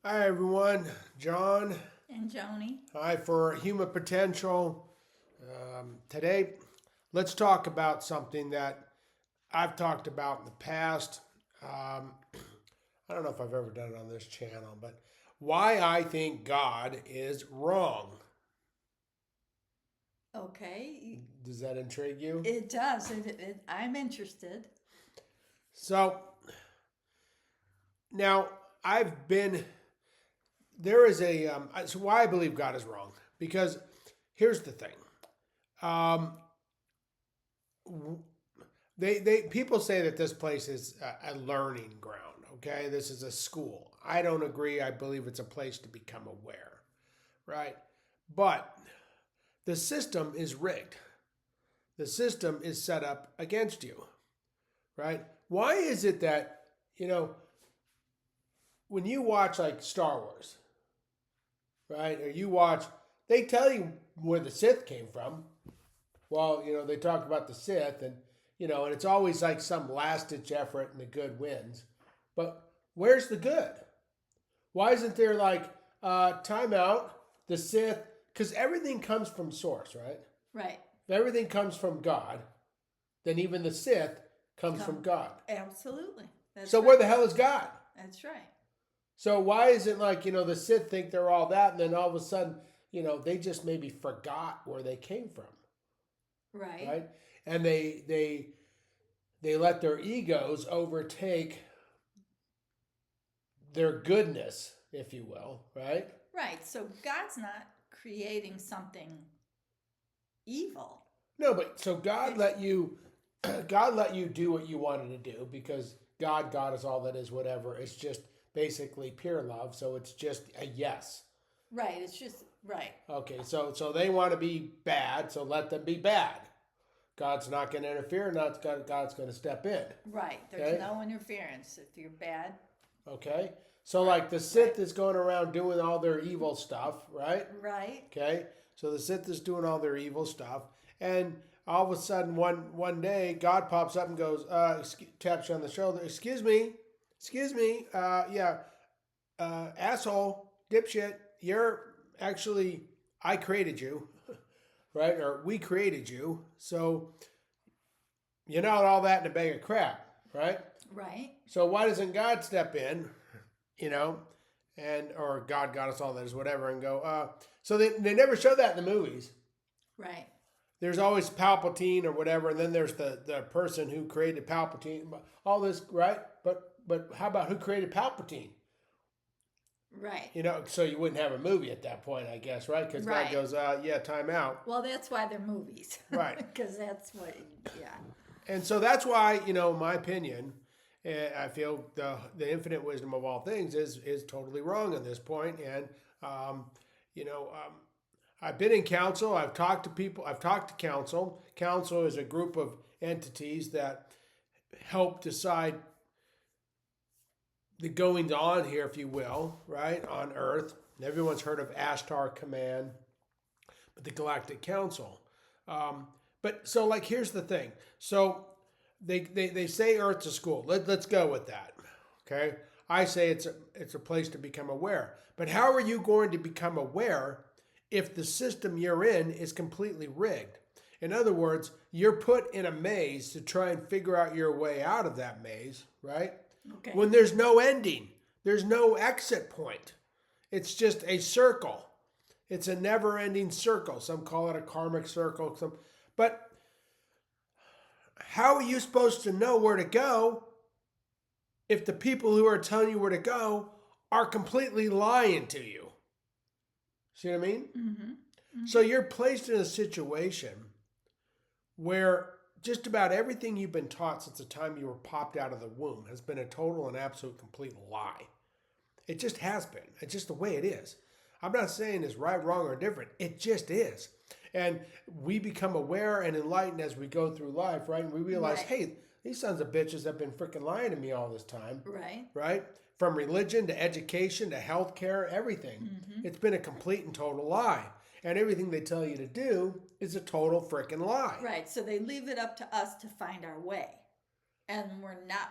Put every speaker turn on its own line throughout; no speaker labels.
Hi everyone, John.
And Joni.
Hi for Human Potential. Today, let's talk about something that I've talked about in the past. Um, I don't know if I've ever done it on this channel, but why I think God is wrong.
Okay,
Does that intrigue you?
it does. I'm interested.
So now I've been there is a so why I believe God is wrong because here's the thing. Um, they people say that this place is a learning ground. Okay, this is a school. I don't agree. I believe it's a place to become aware, right? But the system is rigged. The system is set up against you, right? Why is it that you know when you watch like Star Wars, right, or you watch, they tell you where the Sith came from. Well, they talk about the Sith, and it's always like some last ditch effort and the good wins. But where's the good? Why isn't there like timeout, the Sith? Because everything comes from source, right?
Right.
If everything comes from God, then even the Sith comes
Come.
from God.
Absolutely. That's
So
right.
where the hell is God?
That's right.
So why isn't like, the Sith think they're all that and then all of a sudden, they just maybe forgot where they came from,
Right.
right? And they let their egos overtake their goodness, if you will, right?
Right. So God's not creating something evil.
No, but so God
It,
let you God let you do what you wanted to do because God is all that is, whatever. It's just basically pure love, so it's just a yes.
right. It's just right.
Okay, so they want to be bad, so let them be bad. God's not going to interfere, not God's going to step in.
Right. There's
Okay?
no interference. If you're bad,
Okay? So
right.
like the
Right.
Sith is going around doing all their evil stuff, right?
Right.
Okay, so the Sith is doing all their evil stuff, and all of a sudden, one day, God pops up and goes, taps you on the shoulder. Excuse me, yeah, asshole, dipshit. You're actually, I created you, right? Or we created you, so you're not all that in a bag of crap, right?
Right.
So why doesn't God step in, you know, and or God got us all that is whatever, and go, so they never show that in the movies.
Right.
There's always Palpatine or whatever, and then there's the person who created Palpatine. All this, right? But how about who created Palpatine?
Right.
So you wouldn't have a movie at that point, I guess, right? Because God
Right.
goes, yeah, time out,
Well, that's why they're movies.
right?
Because that's what. Yeah.
And so that's why, my opinion, I feel the infinite wisdom of all things is totally wrong at this point. And um, you know, um, I've been in council. I've talked to people. I've talked to council. Council is a group of entities that help decide the goings on here, if you will, right on Earth. Everyone's heard of Ashtar Command, but the Galactic Council. Um, but so, like, here's the thing. So they say Earth's a school. Let's go with that. Okay. I say it's a place to become aware. But how are you going to become aware if the system you're in is completely rigged? In other words, you're put in a maze to try and figure out your way out of that maze, right?
Okay.
When there's no ending, there's no exit point. It's just a circle. It's a never-ending circle. Some call it a karmic circle. But how are you supposed to know where to go if the people who are telling you where to go are completely lying to you? See what I mean?
Mm-hmm.
So
Mm-hmm.
you're placed in a situation where just about everything you've been taught since the time you were popped out of the womb has been a total and absolute complete lie. It just has been. It's just the way it is. I'm not saying it's right, wrong, or different. It just is. And we become aware and enlightened as we go through life, right? And we realize,
Right.
hey, these sons of bitches have been freaking lying to me all this time,
Right.
right? From religion to education to healthcare, everything.
Mm-hmm.
It's been a complete and total lie. And everything they tell you to do is a total freaking lie.
Right. So they leave it up to us to find our way, and we're not.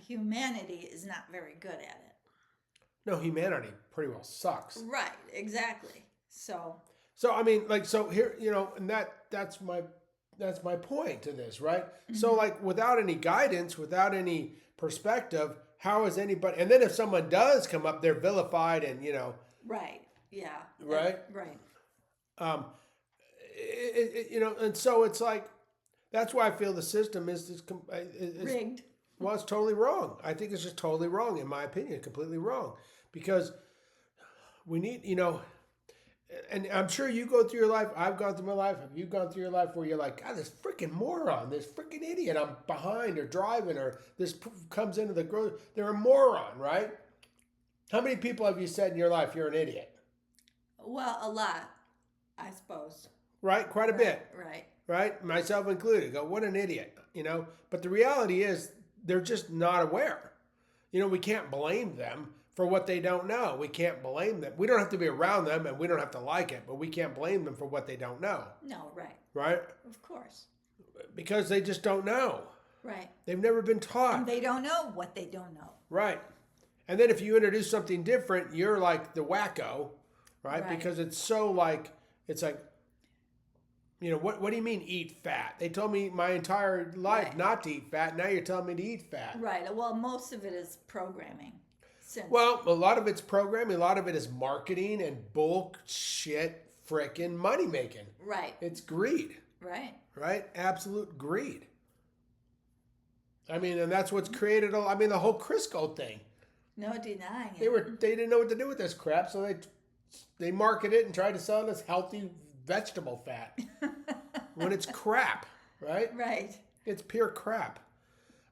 Humanity is not very good at it.
No, humanity pretty well sucks.
Right, exactly. So
I mean, like, so here, and that's my point to this, right? So, like, without any guidance, without any perspective, how is anybody? And then if someone does come up, they're vilified, and
right, yeah,
right,
right,
um, and so it's like that's why I feel the system is
rigged.
well, it's totally wrong. I think it's just totally wrong, in my opinion, completely wrong, because we need, and I'm sure you go through your life. I've gone through my life. Have you gone through your life where you're like, God, this freaking moron, this freaking idiot, I'm behind or driving, or this comes into the grocery. They're a moron, right? How many people have you said in your life you're an idiot?
Well, a lot, I suppose.
Right? Quite a bit.
Right.
Right? Myself included. Go, what an idiot, But the reality is they're just not aware. We can't blame them for what they don't know. We can't blame them. We don't have to be around them, and we don't have to like it, but we can't blame them for what they don't know.
No, right.
Right?
Of course.
Because they just don't know.
Right.
They've never been taught.
And they don't know what they don't know.
Right. And then if you introduce something different, you're like the wacko, right?
Right.
Because it's so like, it's like, what do you mean eat fat? They told me my entire life
Right.
not to eat fat. Now you're telling me to eat fat.
Right. Well, most of it is programming.
Well, a lot of it's programming. A lot of it is marketing and bullshit frickin' money making.
Right.
It's greed.
Right.
Right? Absolute greed. I mean, and that's what's created. The whole Crisco thing.
No denying it.
They didn't know what to do with this crap, so they market it and tried to sell it as healthy vegetable fat when it's crap, right?
Right.
It's pure crap.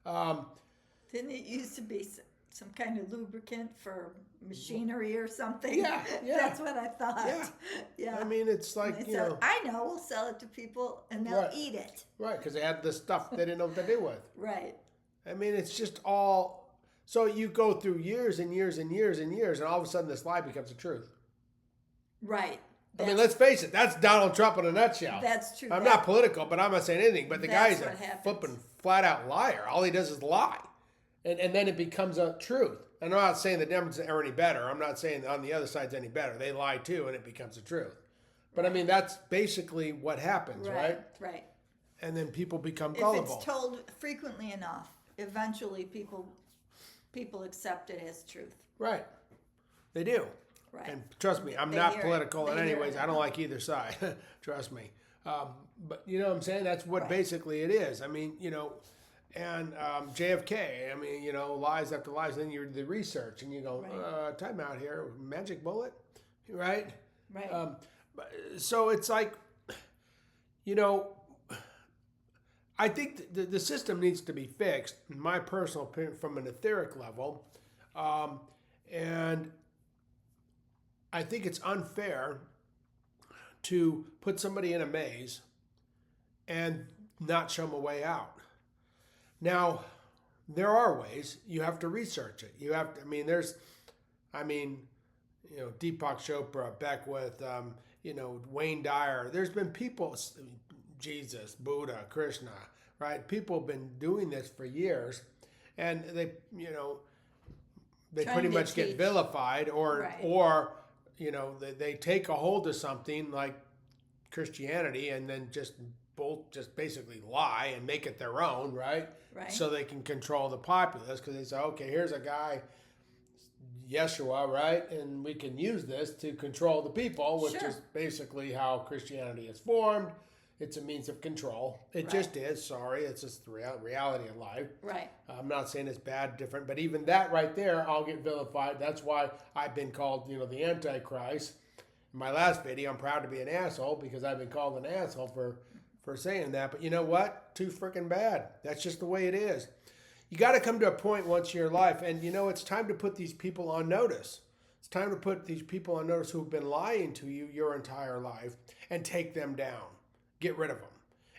Didn't it used to be some kind of lubricant for machinery or something?
Yeah.
That's what I thought.
Yeah. I mean, it's like,
I know, we'll sell it to people and they'll
Right.
eat it.
Right, because they had the stuff they didn't know what to do with.
Right.
I mean, it's just all. So you go through years and years and years and years, and all of a sudden this lie becomes the truth.
Right.
I mean, let's face it, that's Donald Trump in a nutshell.
That's true.
I'm not political, but I'm not saying anything. But the guy's a
what happens.
flipping flat out liar. All he does is lie. And then it becomes a truth. And I'm not saying the Democrats are any better. I'm not saying on the other side's any better. They lie too, and it becomes the truth. But I mean, that's basically what happens, right?
Right.
And then people become
If
gullible.
it's told frequently enough, eventually people accept it as truth.
Right. They do.
Right.
And trust me, I'm
They
not
hear it.
political in
They
any
hear
ways.
it.
I don't like either side. Trust me. But you know what I'm saying? That's what
Right.
basically it is. I mean, and JFK, I mean, lies after lies. Then you do the research and you go,
Right.
time out here, magic bullet, right?
Right.
So it's like, I think the system needs to be fixed, in my personal opinion, from an etheric level. And I think it's unfair to put somebody in a maze and not show them a way out. Now, there are ways. You have to research it. You have to, Deepak Chopra, Beckwith, Wayne Dyer. There's been people, Jesus, Buddha, Krishna, right? People have been doing this for years, and they
Trying
pretty
to
much get
teach.
vilified,
Right.
or they take a hold of something like Christianity and then just basically lie and make it their own, right?
Right.
So they can control the populace, because they say, okay, here's a guy, Yeshua, right? And we can use this to control the people, which
Sure.
is basically how Christianity is formed. It's a means of control. It
Right.
just is. Sorry, it's just the reality of life.
Right.
I'm not saying it's bad, different, but even that right there, I'll get vilified. That's why I've been called, the Antichrist. In my last video, I'm proud to be an asshole because I've been called an asshole for saying that. But you know what? Too freaking bad. That's just the way it is. You got to come to a point once in your life, and it's time to put these people on notice. It's time to put these people on notice who've been lying to you your entire life and take them down. Get rid of them.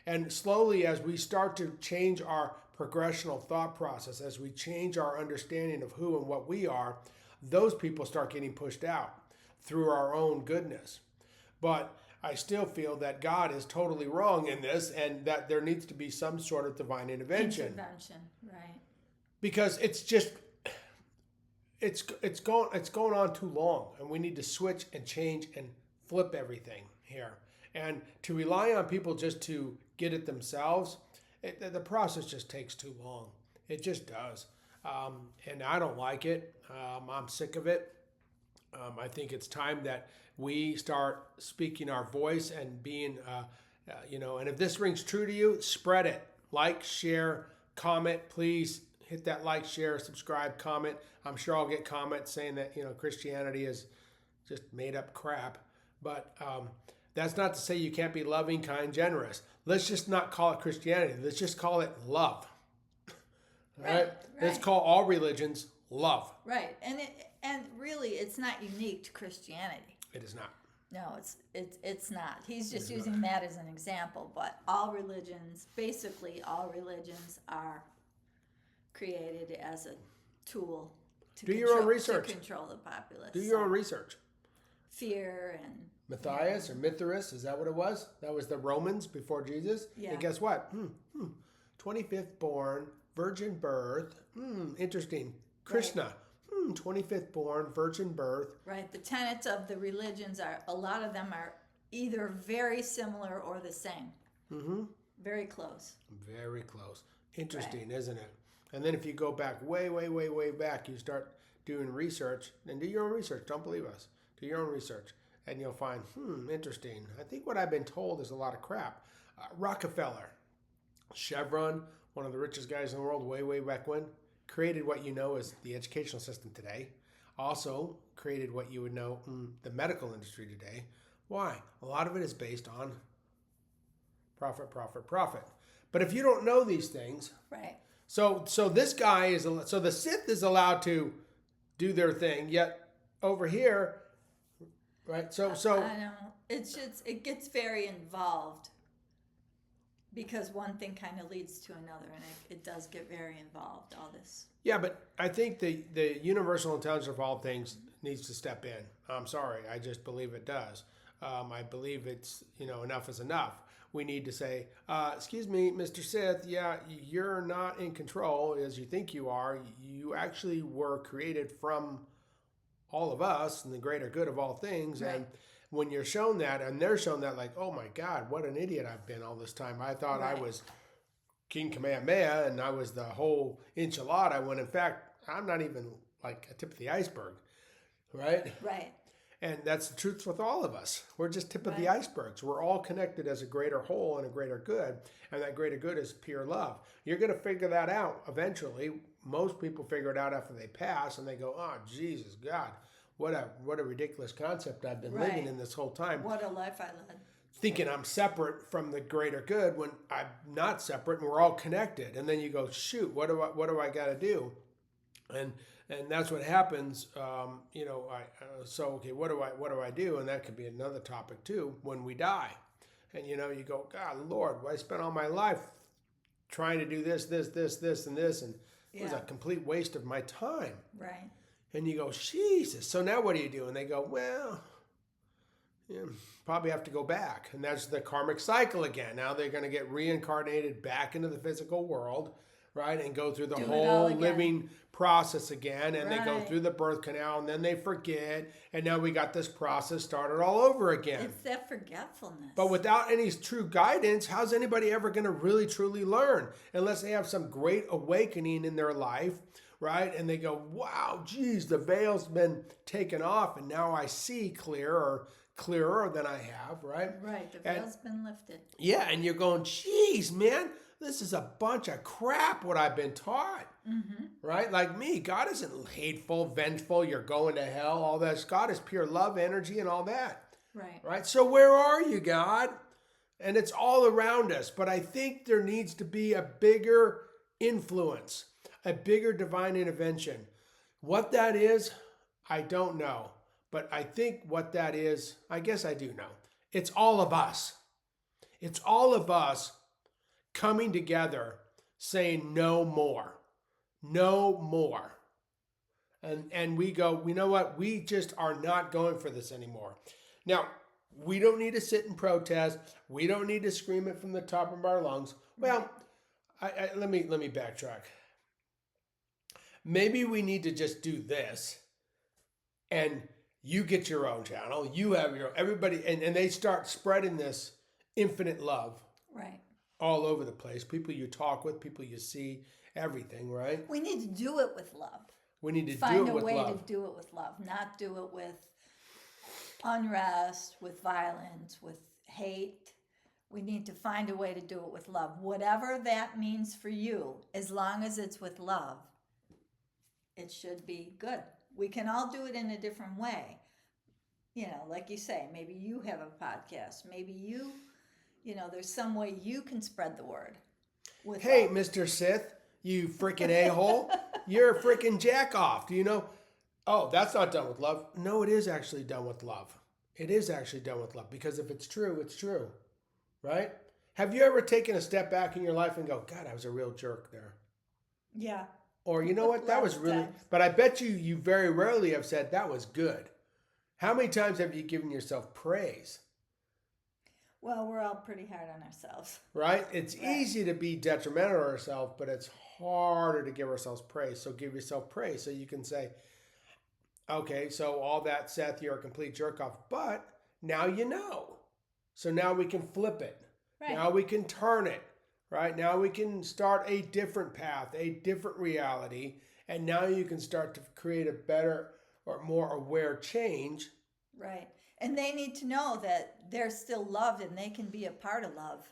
And slowly, as we start to change our progressional thought process, as we change our understanding of who and what we are, those people start getting pushed out through our own goodness. But I still feel that God is totally wrong in this, and that there needs to be some sort of divine intervention.
Intervention. Right.
Because it's going on too long, and we need to switch and change and flip everything here. And to rely on people just to get it themselves, the process just takes too long. It just does, and I don't like it. I'm sick of it. I think it's time that we start speaking our voice and being, and if this rings true to you, spread it. Like, share, comment. Please hit that like, share, subscribe, comment. I'm sure I'll get comments saying that, Christianity is just made up crap. But that's not to say you can't be loving, kind, generous. Let's just not call it Christianity. Let's just call it love. All right? Let's call all religions love.
Right. And really, it's not unique to Christianity.
It is not.
No, it's not. He's just using that as an example. But all religions, basically all religions, are created as a tool to
do your own research.
To control the populace.
Do your own research.
Fear and
Matthias or Mithras, is that what it was? That was the Romans before Jesus.
Yeah.
And guess what? 25th born, virgin birth. Interesting. Krishna. 25th born, virgin birth.
Right. The tenets of the religions a lot of them are either very similar or the same. Mm-hmm. Very close.
Very close. Interesting, isn't it? And then if you go back way, way, way, way back, you start doing research, and do your own research. Don't believe us. Do your own research. And you'll find, interesting. I think what I've been told is a lot of crap. Rockefeller, Chevron, one of the richest guys in the world way, way back when, created what you know as the educational system today. Also created what you would know the medical industry today. Why? A lot of it is based on profit, profit, profit. But if you don't know these things,
right?
So this guy so the Sith is allowed to do their thing, yet over here, right? So
I don't know. It gets very involved. Because one thing kind of leads to another, and it does get very involved, all this.
Yeah, but I think the universal intelligence of all things needs to step in. I'm sorry, I just believe it does. I believe it's, enough is enough. We need to say, excuse me, Mr. Sith, yeah, you're not in control as you think you are. You actually were created from all of us and the greater good of all things. Right. And when you're shown that, and they're shown that, like, oh my God, what an idiot I've been all this time. I thought I was King Kamehameha and I was the whole enchilada, when in fact, I'm not even like a tip of the iceberg, right?
Right.
And that's the truth with all of us. We're just tip of the icebergs. We're all connected as a greater whole and a greater good, and that greater good is pure love. You're going to figure that out eventually. Most people figure it out after they pass, and they go, oh, Jesus, God. What a ridiculous concept I've been living in this whole time.
What a life I led.
Thinking I'm separate from the greater good when I'm not separate and we're all connected. And then you go, shoot, what do I got to do? And that's what happens. Okay, what do I do? And that could be another topic too. When we die, and you go, God, Lord, I spent all my life trying to do this, and this, and it was a complete waste of my time.
Right.
And you go, Jesus. So now what do you do? And they go, well, probably have to go back. And that's the karmic cycle again. Now they're going to get reincarnated back into the physical world, right? And go through the whole living process again. And they go through the birth canal, and then they forget. And now we got this process started all over again.
It's that forgetfulness.
But without any true guidance, how's anybody ever going to really, truly learn? Unless they have some great awakening in their life, right? And they go, wow, geez, the veil's been taken off, and now I see clearer than I have, right?
Right, the veil's been lifted.
Yeah, and you're going, geez, man, this is a bunch of crap what I've been taught, right? Like me, God isn't hateful, vengeful, you're going to hell, all that. God is pure love, energy, and all that. Right? So where are you, God? And it's all around us, but I think there needs to be a bigger influence, a bigger divine intervention. What that is, I don't know. But I think what that is, I guess I do know. It's all of us. It's all of us coming together saying no more. No more. And we go, you know what? We just are not going for this anymore. Now, we don't need to sit and protest. We don't need to scream it from the top of our lungs. Well, let me backtrack. maybe we need to just do this, and you get your own channel, you have your everybody, and they start spreading this infinite love
Right.
all over the place. People you talk with, people you see, everything, right?
We need to do it with love.
We need to do
Find
it
a
with
way
love.
to do it with love, not do it with unrest, with violence, with hate. We need to find a way to do it with love. Whatever that means for you, as long as it's with love, it should be good. We can all do it in a different way. You know, like you say, maybe you have a podcast. Maybe there's some way you can spread the word. With
Hey,
love.
Mr. Sith, you freaking a-hole. You're a freaking jack-off. Do you know? Oh, that's not done with love. No, it is actually done with love. It is actually done with love. Because if it's true, it's true. Right? Have you ever taken a step back in your life and go, God, I was a real jerk there?
Yeah.
Or, you know what? That was
Lots of
really...
times.
But I bet you very rarely have said, that was good. How many times have you given yourself praise?
Well, we're all pretty hard on ourselves.
Right? It's
Right.
easy to be detrimental to ourselves, but it's harder to give ourselves praise. So give yourself praise so you can say, okay, so all that, Seth, you're a complete jerk off, but now you know. So now we can flip it.
Right.
Now we can turn it. Right? Now we can start a different path, a different reality, and now you can start to create a better or more aware change.
Right. And they need to know that they're still loved and they can be a part of love.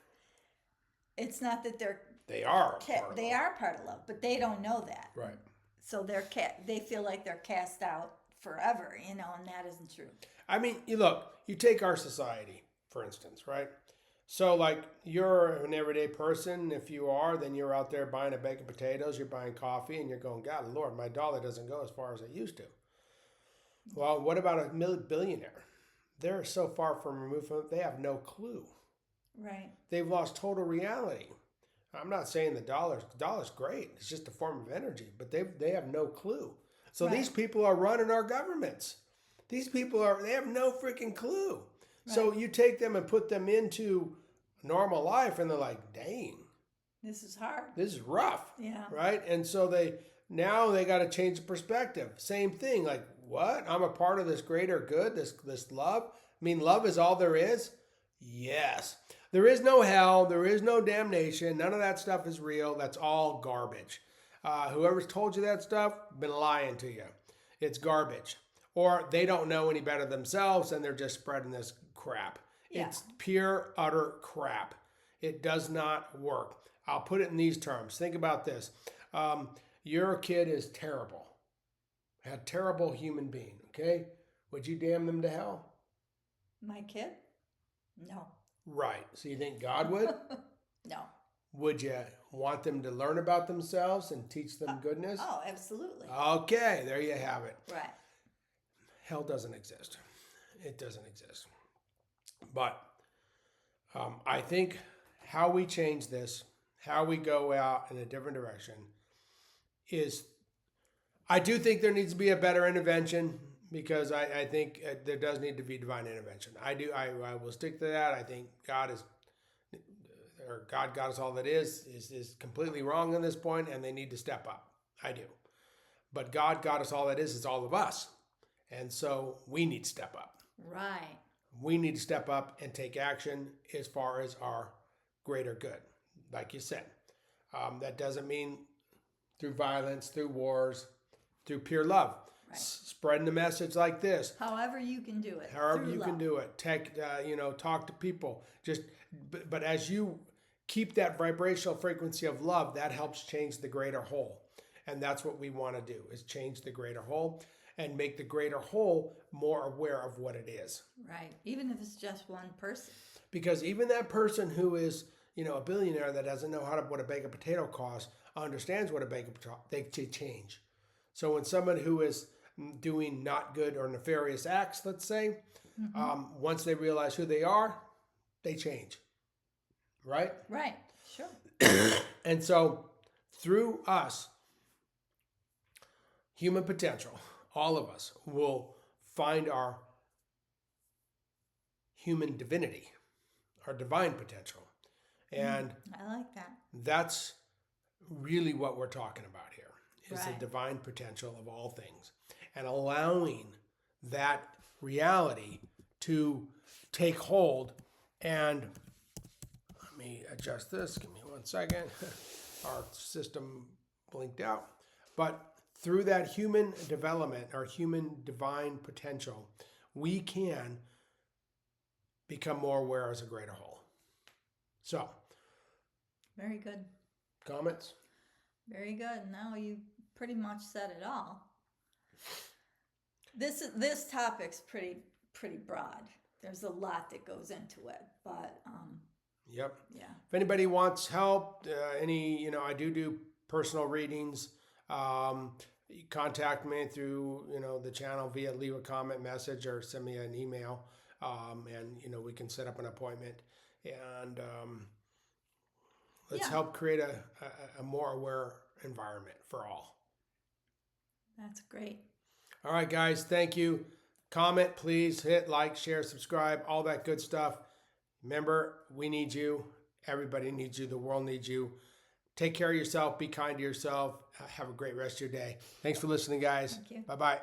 It's not that
They are a part of
they
it.
are part of love, but they don't know that.
Right.
So they feel like they're cast out forever, and that isn't true.
I mean, you take our society, for instance, right? So, like, you're an everyday person. If you are, then you're out there buying a bag of potatoes, you're buying coffee, and you're going, God, Lord, my dollar doesn't go as far as it used to. Well, what about a billionaire? They're so far from removed from it, they have no clue.
Right.
They've lost total reality. I'm not saying the dollar's great. It's just a form of energy, but they have no clue. So
Right.
these people are running our governments. These people they have no freaking clue.
Right.
So you take them and put them into normal life and they're like, dang,
This is hard.
this is rough.
Yeah.
Right? And so they got to change the perspective. Same thing, like, what? I'm a part of this greater good, this love. I mean, love is all there is? Yes. There is no hell. There is no damnation. None of that stuff is real. That's all garbage. Whoever's told you that stuff, been lying to you. It's garbage. Or they don't know any better themselves and they're just spreading this crap.
Yeah.
It's pure, utter crap. It does not work. I'll put it in these terms. Think about this. Your kid is terrible. A terrible human being, okay? Would you damn them to hell?
My kid? No.
Right. So you think God would?
No.
Would you want them to learn about themselves and teach them goodness?
Oh, absolutely.
Okay, there you have it.
Right.
Hell doesn't exist. It doesn't exist. But I think how we change this, how we go out in a different direction is, I do think there needs to be a better intervention because I think there does need to be divine intervention. I will stick to that. I think God got us all that is completely wrong on this point and they need to step up. I do. But God got us all that is all of us. And so we need to step up.
Right.
We need to step up and take action as far as our greater good. Like you said, that doesn't mean through violence, through wars, through pure love.
Right.
Spreading the message like this.
However you can do it.
However
through
you can
love.
do it. Talk to people. But as you keep that vibrational frequency of love, that helps change the greater whole. And that's what we want to do, is change the greater whole and make the greater whole more aware of what it is.
Right. Even if it's just one person.
Because even that person who is, a billionaire that doesn't know what a bag of potato costs, understands what a bag of potato, they change. So when someone who is doing not good or nefarious acts, let's say, once they realize who they are, they change. Right?
Right. Sure.
And so through us, human potential, all of us will find our human divinity, our divine potential. And
I like that.
that's really what we're talking about here, is the
Right.
divine potential of all things, and allowing that reality to take hold. And let me adjust this. Give me 1 second. Our system blinked out. But through that human development, our human divine potential, we can become more aware as a greater whole. So,
Very good.
comments?
Very good. No, you pretty much said it all. This topic's pretty broad. There's a lot that goes into it, but
Yep.
yeah.
If anybody wants help, I do personal readings. You contact me through, the channel via leave a comment message or send me an email. And we can set up an appointment and let's
Yeah.
help create a more aware environment for all.
That's great.
All right, guys. Thank you. Comment, please. Hit like, share, subscribe, all that good stuff. Remember, we need you. Everybody needs you. The world needs you. Take care of yourself. Be kind to yourself. Have a great rest of your day. Thanks for listening, guys.
Thank you.
Bye-bye.